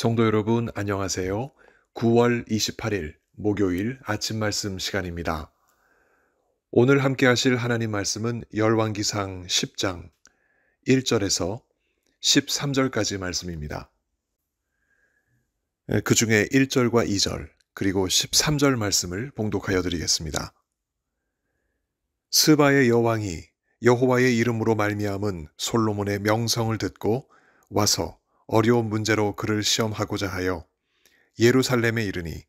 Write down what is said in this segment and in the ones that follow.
성도 여러분, 안녕하세요. 9월 28일 목요일 아침 말씀 시간입니다. 오늘 함께 하실 하나님 말씀은 열왕기상 10장 1절에서 13절까지 말씀입니다. 그 중에 1절과 2절 그리고 13절 말씀을 봉독하여 드리겠습니다. 스바의 여왕이 여호와의 이름으로 말미암은 솔로몬의 명성을 듣고 와서 어려운 문제로 그를 시험하고자 하여 예루살렘에 이르니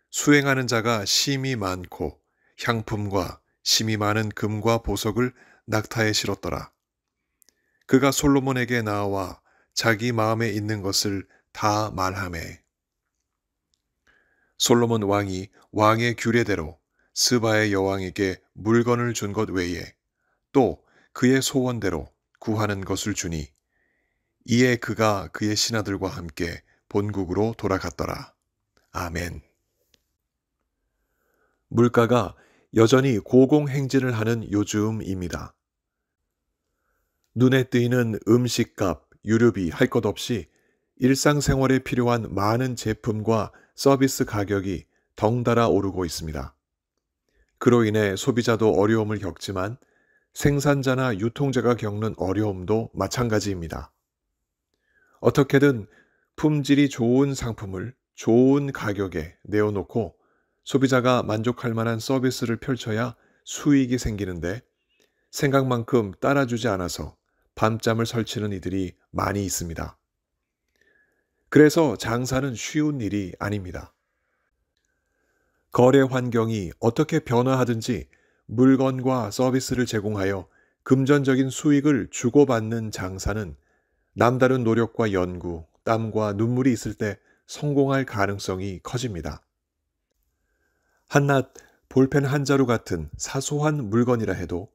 수행하는 자가 심이 많고 향품과 심이 많은 금과 보석을 낙타에 실었더라. 그가 솔로몬에게 나와 자기 마음에 있는 것을 다 말하매 솔로몬 왕이 왕의 규례대로 스바의 여왕에게 물건을 준 것 외에 또 그의 소원대로 구하는 것을 주니 이에 그가 그의 신하들과 함께 본국으로 돌아갔더라. 아멘. 물가가 여전히 고공행진을 하는 요즘입니다. 눈에 띄는 음식값, 유류비 할 것 없이 일상생활에 필요한 많은 제품과 서비스 가격이 덩달아 오르고 있습니다. 그로 인해 소비자도 어려움을 겪지만 생산자나 유통자가 겪는 어려움도 마찬가지입니다. 어떻게든 품질이 좋은 상품을 좋은 가격에 내어놓고 소비자가 만족할 만한 서비스를 펼쳐야 수익이 생기는데 생각만큼 따라주지 않아서 밤잠을 설치는 이들이 많이 있습니다. 그래서 장사는 쉬운 일이 아닙니다. 거래 환경이 어떻게 변화하든지 물건과 서비스를 제공하여 금전적인 수익을 주고받는 장사는 남다른 노력과 연구, 땀과 눈물이 있을 때 성공할 가능성이 커집니다. 한낱 볼펜 한 자루 같은 사소한 물건이라 해도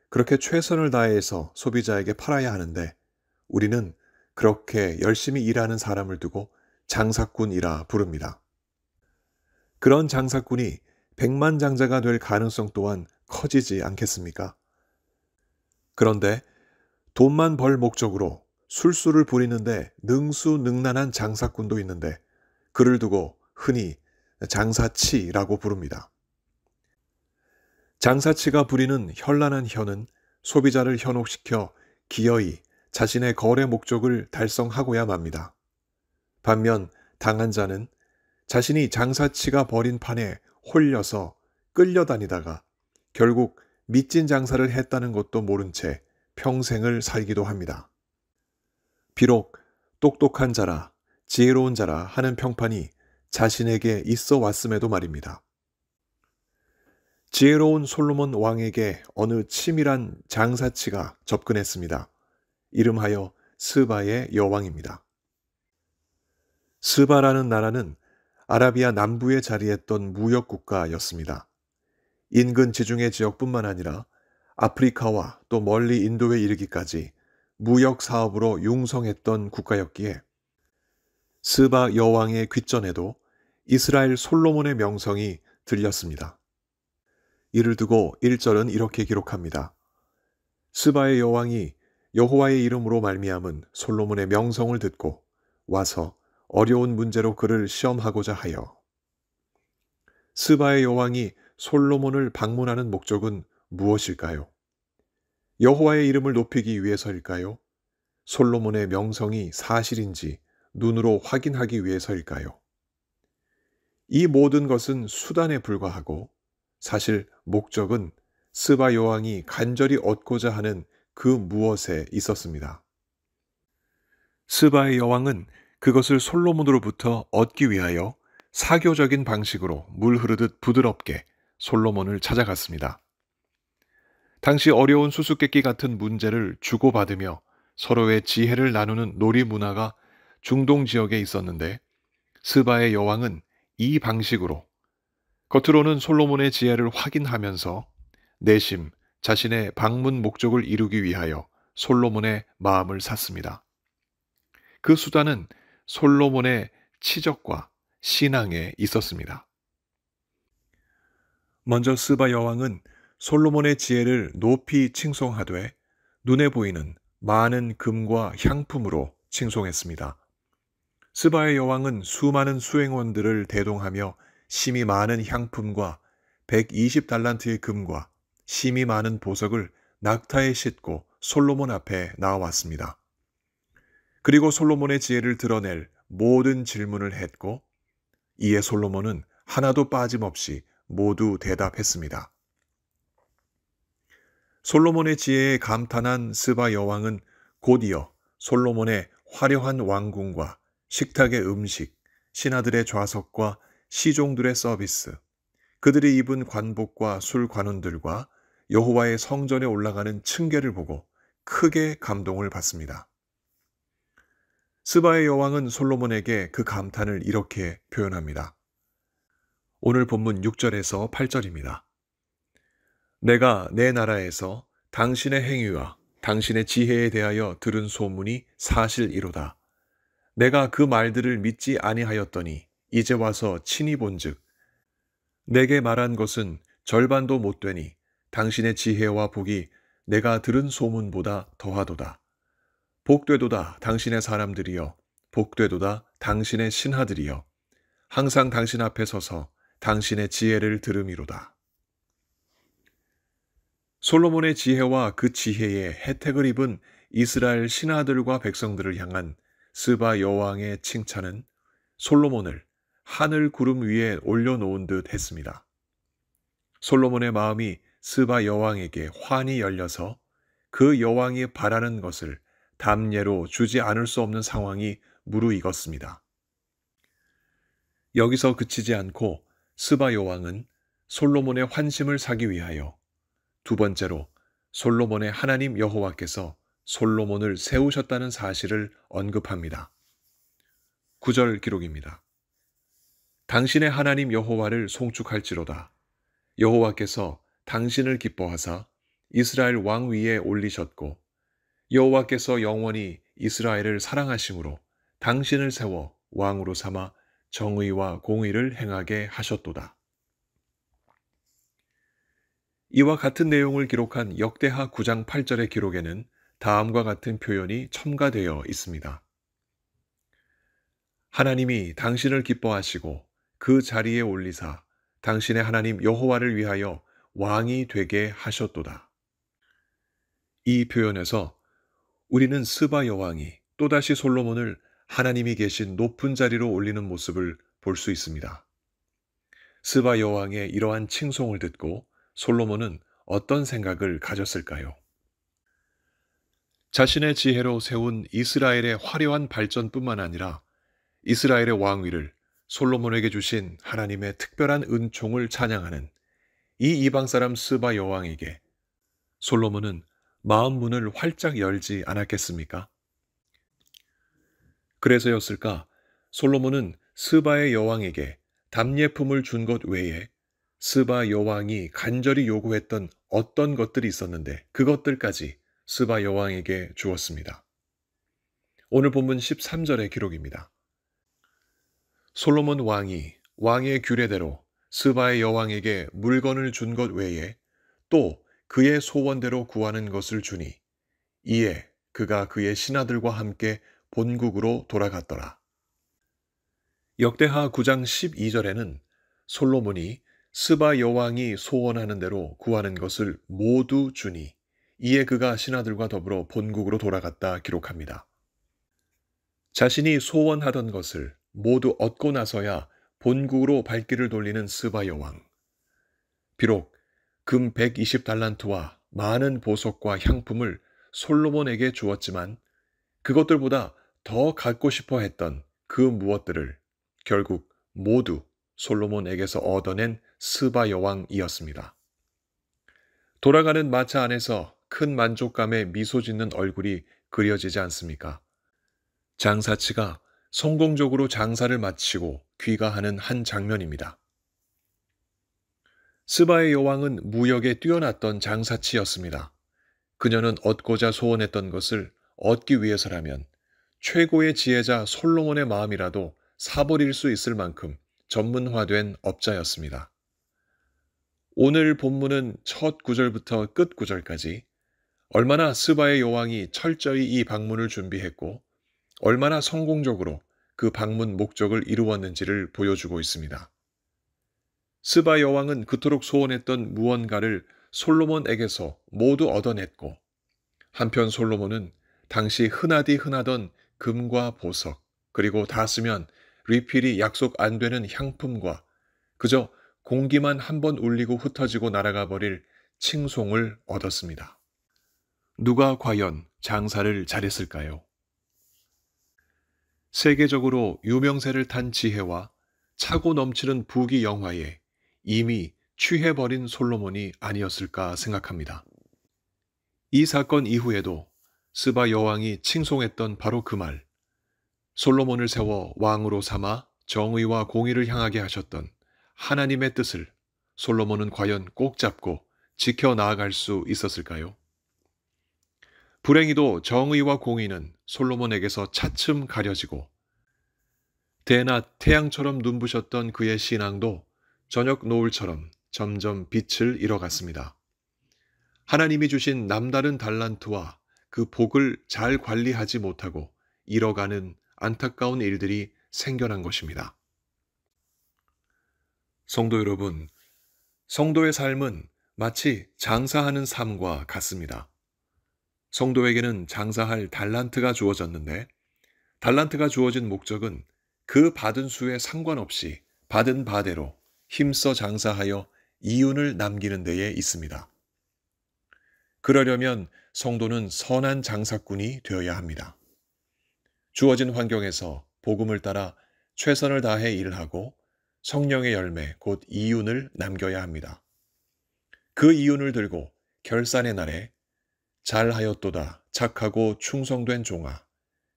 그렇게 최선을 다해서 소비자에게 팔아야 하는데 우리는 그렇게 열심히 일하는 사람을 두고 장사꾼이라 부릅니다. 그런 장사꾼이 백만장자가 될 가능성 또한 커지지 않겠습니까? 그런데 돈만 벌 목적으로 술수를 부리는데 능수능란한 장사꾼도 있는데 그를 두고 흔히 장사치라고 부릅니다. 장사치가 부리는 현란한 혀는 소비자를 현혹시켜 기어이 자신의 거래 목적을 달성하고야 맙니다. 반면 당한 자는 자신이 장사치가 벌인 판에 홀려서 끌려다니다가 결국 미진 장사를 했다는 것도 모른 채 평생을 살기도 합니다. 비록 똑똑한 자라 지혜로운 자라 하는 평판이 자신에게 있어 왔음에도 말입니다. 지혜로운 솔로몬 왕에게 어느 치밀한 장사치가 접근했습니다. 이름하여 스바의 여왕입니다. 스바라는 나라는 아라비아 남부에 자리했던 무역국가였습니다. 인근 지중해 지역뿐만 아니라 아프리카와 또 멀리 인도에 이르기까지 무역 사업으로 융성했던 국가였기에 스바 여왕의 귓전에도 이스라엘 솔로몬의 명성이 들렸습니다. 이를 두고 1절은 이렇게 기록합니다. 스바의 여왕이 여호와의 이름으로 말미암은 솔로몬의 명성을 듣고 와서 어려운 문제로 그를 시험하고자 하여. 스바의 여왕이 솔로몬을 방문하는 목적은 무엇일까요? 여호와의 이름을 높이기 위해서일까요? 솔로몬의 명성이 사실인지 눈으로 확인하기 위해서일까요? 이 모든 것은 수단에 불과하고 사실 목적은 스바 여왕이 간절히 얻고자 하는 그 무엇에 있었습니다. 스바의 여왕은 그것을 솔로몬으로부터 얻기 위하여 사교적인 방식으로 물 흐르듯 부드럽게 솔로몬을 찾아갔습니다. 당시 어려운 수수께끼 같은 문제를 주고받으며 서로의 지혜를 나누는 놀이 문화가 중동 지역에 있었는데 스바의 여왕은 이 방식으로 겉으로는 솔로몬의 지혜를 확인하면서 내심 자신의 방문 목적을 이루기 위하여 솔로몬의 마음을 샀습니다. 그 수단은 솔로몬의 치적과 신앙에 있었습니다. 먼저 스바 여왕은 솔로몬의 지혜를 높이 칭송하되 눈에 보이는 많은 금과 향품으로 칭송했습니다. 스바의 여왕은 수많은 수행원들을 대동하며 심이 많은 향품과 120달란트의 금과 심이 많은 보석을 낙타에 싣고 솔로몬 앞에 나와왔습니다. 그리고 솔로몬의 지혜를 드러낼 모든 질문을 했고, 이에 솔로몬은 하나도 빠짐없이 모두 대답했습니다. 솔로몬의 지혜에 감탄한 스바 여왕은 곧이어 솔로몬의 화려한 왕궁과 식탁의 음식, 신하들의 좌석과 시종들의 서비스, 그들이 입은 관복과 술 관원들과 여호와의 성전에 올라가는 층계를 보고 크게 감동을 받습니다. 스바의 여왕은 솔로몬에게 그 감탄을 이렇게 표현합니다. 오늘 본문 6절에서 8절입니다. 내가 내 나라에서 당신의 행위와 당신의 지혜에 대하여 들은 소문이 사실이로다. 내가 그 말들을 믿지 아니하였더니 이제 와서 친히 본즉 내게 말한 것은 절반도 못 되니 당신의 지혜와 복이 내가 들은 소문보다 더하도다. 복되도다 당신의 사람들이여, 복되도다 당신의 신하들이여, 항상 당신 앞에 서서 당신의 지혜를 들음이로다. 솔로몬의 지혜와 그 지혜에 혜택을 입은 이스라엘 신하들과 백성들을 향한 스바 여왕의 칭찬은 솔로몬을 하늘 구름 위에 올려놓은 듯 했습니다. 솔로몬의 마음이 스바 여왕에게 환히 열려서 그 여왕이 바라는 것을 담례로 주지 않을 수 없는 상황이 무르익었습니다. 여기서 그치지 않고 스바 여왕은 솔로몬의 환심을 사기 위하여 두 번째로 솔로몬의 하나님 여호와께서 솔로몬을 세우셨다는 사실을 언급합니다. 9절 기록입니다. 당신의 하나님 여호와를 송축할지로다. 여호와께서 당신을 기뻐하사 이스라엘 왕 위에 올리셨고 여호와께서 영원히 이스라엘을 사랑하심으로 당신을 세워 왕으로 삼아 정의와 공의를 행하게 하셨도다. 이와 같은 내용을 기록한 역대하 9장 8절의 기록에는 다음과 같은 표현이 첨가되어 있습니다. 하나님이 당신을 기뻐하시고 그 자리에 올리사 당신의 하나님 여호와를 위하여 왕이 되게 하셨도다. 이 표현에서 우리는 스바 여왕이 또다시 솔로몬을 하나님이 계신 높은 자리로 올리는 모습을 볼 수 있습니다. 스바 여왕의 이러한 칭송을 듣고 솔로몬은 어떤 생각을 가졌을까요? 자신의 지혜로 세운 이스라엘의 화려한 발전뿐만 아니라 이스라엘의 왕위를 솔로몬에게 주신 하나님의 특별한 은총을 찬양하는 이 이방 사람 스바 여왕에게 솔로몬은 마음 문을 활짝 열지 않았겠습니까? 그래서였을까 솔로몬은 스바의 여왕에게 답례품을 준 것 외에 스바 여왕이 간절히 요구했던 어떤 것들이 있었는데 그것들까지 스바 여왕에게 주었습니다. 오늘 본문 13절의 기록입니다. 솔로몬 왕이 왕의 규례대로 스바의 여왕에게 물건을 준 것 외에 또 그의 소원대로 구하는 것을 주니 이에 그가 그의 신하들과 함께 본국으로 돌아갔더라. 역대하 9장 12절에는 솔로몬이 스바 여왕이 소원하는 대로 구하는 것을 모두 주니 이에 그가 신하들과 더불어 본국으로 돌아갔다 기록합니다. 자신이 소원하던 것을 모두 얻고 나서야 본국으로 발길을 돌리는 스바 여왕. 비록 금 120달란트와 많은 보석과 향품을 솔로몬에게 주었지만 그것들보다 더 갖고 싶어 했던 그 무엇들을 결국 모두 솔로몬에게서 얻어낸 스바 여왕이었습니다. 돌아가는 마차 안에서 큰 만족감에 미소 짓는 얼굴이 그려지지 않습니까? 장사치가 성공적으로 장사를 마치고 귀가하는 한 장면입니다. 스바의 여왕은 무역에 뛰어났던 장사치였습니다. 그녀는 얻고자 소원했던 것을 얻기 위해서라면 최고의 지혜자 솔로몬의 마음이라도 사버릴 수 있을 만큼 전문화된 업자였습니다. 오늘 본문은 첫 구절부터 끝 구절까지 얼마나 스바의 여왕이 철저히 이 방문을 준비했고 얼마나 성공적으로 그 방문 목적을 이루었는지를 보여주고 있습니다. 스바 여왕은 그토록 소원했던 무언가를 솔로몬에게서 모두 얻어냈고, 한편 솔로몬은 당시 흔하디 흔하던 금과 보석, 그리고 다 쓰면 리필이 약속 안 되는 향품과 그저 공기만 한번 울리고 흩어지고 날아가 버릴 칭송을 얻었습니다. 누가 과연 장사를 잘했을까요? 세계적으로 유명세를 탄 지혜와 차고 넘치는 부귀영화에 이미 취해버린 솔로몬이 아니었을까 생각합니다. 이 사건 이후에도 스바 여왕이 칭송했던 바로 그 말, 솔로몬을 세워 왕으로 삼아 정의와 공의를 향하게 하셨던 하나님의 뜻을 솔로몬은 과연 꼭 잡고 지켜 나아갈 수 있었을까요? 불행히도 정의와 공의는 솔로몬에게서 차츰 가려지고, 대낮 태양처럼 눈부셨던 그의 신앙도 저녁 노을처럼 점점 빛을 잃어갔습니다. 하나님이 주신 남다른 달란트와 그 복을 잘 관리하지 못하고 잃어가는 안타까운 일들이 생겨난 것입니다. 성도 여러분, 성도의 삶은 마치 장사하는 삶과 같습니다. 성도에게는 장사할 달란트가 주어졌는데, 달란트가 주어진 목적은 그 받은 수에 상관없이 받은 바대로 힘써 장사하여 이윤을 남기는 데에 있습니다. 그러려면 성도는 선한 장사꾼이 되어야 합니다. 주어진 환경에서 복음을 따라 최선을 다해 일하고 성령의 열매, 곧 이윤을 남겨야 합니다. 그 이윤을 들고 결산의 날에 잘하였도다 착하고 충성된 종아,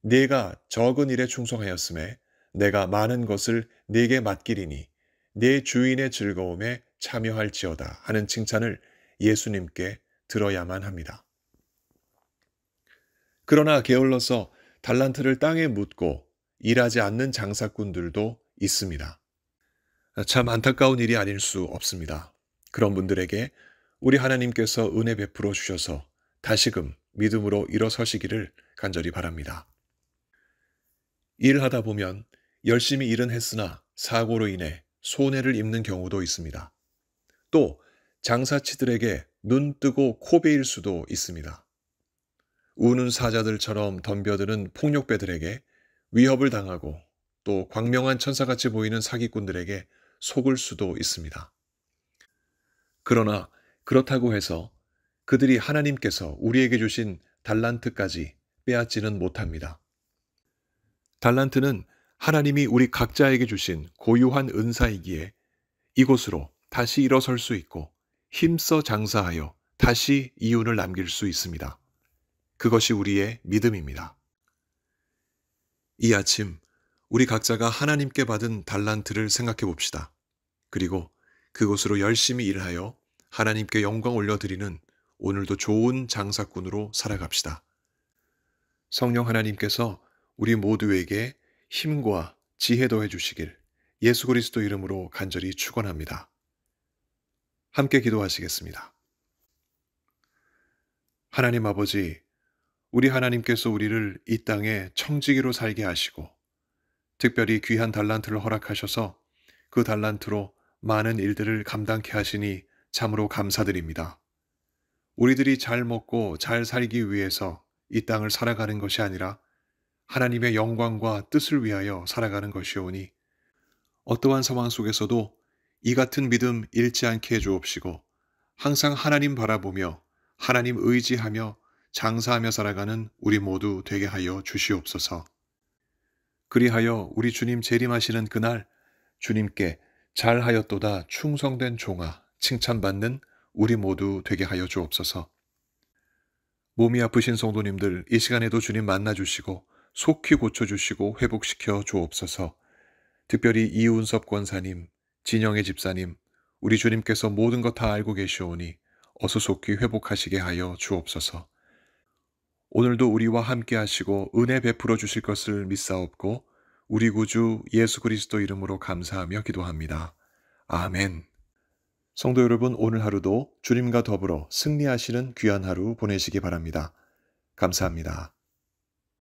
네가 적은 일에 충성하였음에 내가 많은 것을 네게 맡기리니 네 주인의 즐거움에 참여할지어다 하는 칭찬을 예수님께 들어야만 합니다. 그러나 게을러서 달란트를 땅에 묻고 일하지 않는 장사꾼들도 있습니다. 참 안타까운 일이 아닐 수 없습니다. 그런 분들에게 우리 하나님께서 은혜 베풀어 주셔서 다시금 믿음으로 일어서시기를 간절히 바랍니다. 일하다 보면 열심히 일은 했으나 사고로 인해 손해를 입는 경우도 있습니다. 또 장사치들에게 눈 뜨고 코 베일 수도 있습니다. 우는 사자들처럼 덤벼드는 폭력배들에게 위협을 당하고, 또 광명한 천사같이 보이는 사기꾼들에게 속을 수도 있습니다. 그러나 그렇다고 해서 그들이 하나님께서 우리에게 주신 달란트까지 빼앗지는 못합니다. 달란트는 하나님이 우리 각자에게 주신 고유한 은사이기에 이곳으로 다시 일어설 수 있고 힘써 장사하여 다시 이윤을 남길 수 있습니다. 그것이 우리의 믿음입니다. 이 아침 우리 각자가 하나님께 받은 달란트를 생각해 봅시다. 그리고 그곳으로 열심히 일하여 하나님께 영광 올려드리는 오늘도 좋은 장사꾼으로 살아갑시다. 성령 하나님께서 우리 모두에게 힘과 지혜 더해 주시길 예수 그리스도 이름으로 간절히 축원합니다. 함께 기도하시겠습니다. 하나님 아버지, 우리 하나님께서 우리를 이 땅에 청지기로 살게 하시고 특별히 귀한 달란트를 허락하셔서 그 달란트로 많은 일들을 감당케 하시니 참으로 감사드립니다. 우리들이 잘 먹고 잘 살기 위해서 이 땅을 살아가는 것이 아니라 하나님의 영광과 뜻을 위하여 살아가는 것이오니 어떠한 상황 속에서도 이 같은 믿음 잃지 않게 해주옵시고 항상 하나님 바라보며 하나님 의지하며 장사하며 살아가는 우리 모두 되게 하여 주시옵소서. 그리하여 우리 주님 재림하시는 그날 주님께 잘하였도다 충성된 종아 칭찬받는 우리 모두 되게 하여 주옵소서. 몸이 아프신 성도님들 이 시간에도 주님 만나주시고 속히 고쳐주시고 회복시켜 주옵소서. 특별히 이운섭 권사님, 진영의 집사님, 우리 주님께서 모든 것 다 알고 계시오니 어서 속히 회복하시게 하여 주옵소서. 오늘도 우리와 함께 하시고 은혜 베풀어 주실 것을 믿사옵고 우리 구주 예수 그리스도 이름으로 감사하며 기도합니다. 아멘. 성도 여러분, 오늘 하루도 주님과 더불어 승리하시는 귀한 하루 보내시기 바랍니다. 감사합니다.